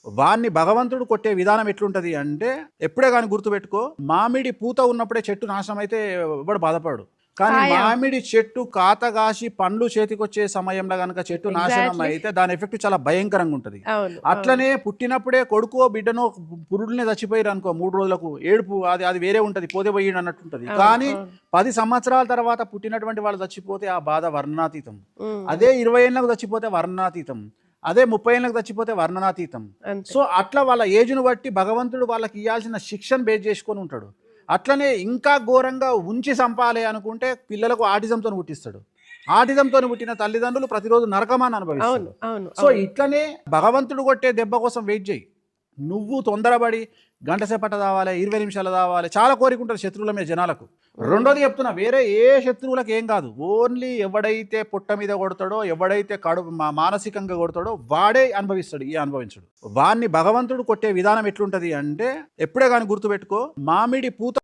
వాన్ని భగవంతుడు కొట్టే విధానం ఎట్లుంటది అంటే, ఎప్పుడే గాని గుర్తుపెట్టుకో, మామిడి పూత ఉన్నప్పుడే చెట్టు నాశనం అయితే ఎవ్వడు బాధపడడు. కానీ కాయ. మామిడి చెట్టు కాతగాసి పండ్లు చేతికొచ్చే సమయంలో గనక చెట్టు నాశనం ఎగ్జాక్ట్‌లీ. అయితే దాని ఎఫెక్ట్ చాలా భయంకరంగా ఉంటది. అవును. అట్లనే పుట్టినప్పుడే కొడుకో బిడ్డనో పురుడునే చచ్చిపోయారు అనుకో 3 రోజులకు ఏడుపు అది అది వేరే ఉంటది. పోతే పోయిండు అన్నట్టుంటది. అవును. కానీ అవును. 10 సంవత్సరాల తర్వాత పుట్టినటువంటి వాళ్ళు చచ్చిపోతే ఆ బాధ వర్ణనాతీతం. హ్మ్. అదే 20 ఏళ్ళకు చచ్చిపోతే వర్ణనాతీతం. అదే 30 ఏళ్ళకు చచ్చిపోతే వర్ణనాతీతం. అంతే. సో అట్లా వాళ్ళ ఏజ్‌ను బట్టి భగవంతుడు వాళ్ళకి ఇయ్యాల్సిన శిక్షను బేస్ చేసుకొని ఉంటాడు. అట్లనే ఇంకా ఘోరంగా ఉంచి సంపాలి అనుకుంటే పిల్లలకు ఆటిజంతోని పుట్టిస్తాడు. ఆటిజంతోని పుట్టిన తల్లిదండ్రులు ప్రతిరోజు నరకమాన్ని అవును. అనుభవిస్తారు. అవును. సో అవును. ఇట్లనే భగవంతుడు కొట్టే దెబ్బ కోసం వెయిట్ చేయి. నువ్వు తొందరపడి గంట సేపట దావాలి, 20 నిమిషాలు దావాలి, చాలా కోరిక ఉంటుంది శత్రువుల మీద జనాలకు. రెండోది చెప్తున్నా, వేరే ఏ శత్రువులకు ఏం కాదు. ఓన్లీ ఎవడైతే పొట్ట మీద కొడతాడో, ఎవడైతే మానసికంగా కొడతాడో వాడే అనుభవిస్తాడు, ఈ అనుభవించడు. వాన్ని భగవంతుడు కొట్టే విధానం ఎట్లుంటది అంటే, ఎప్పుడే కానీ గుర్తుపెట్టుకో, మామిడి పూత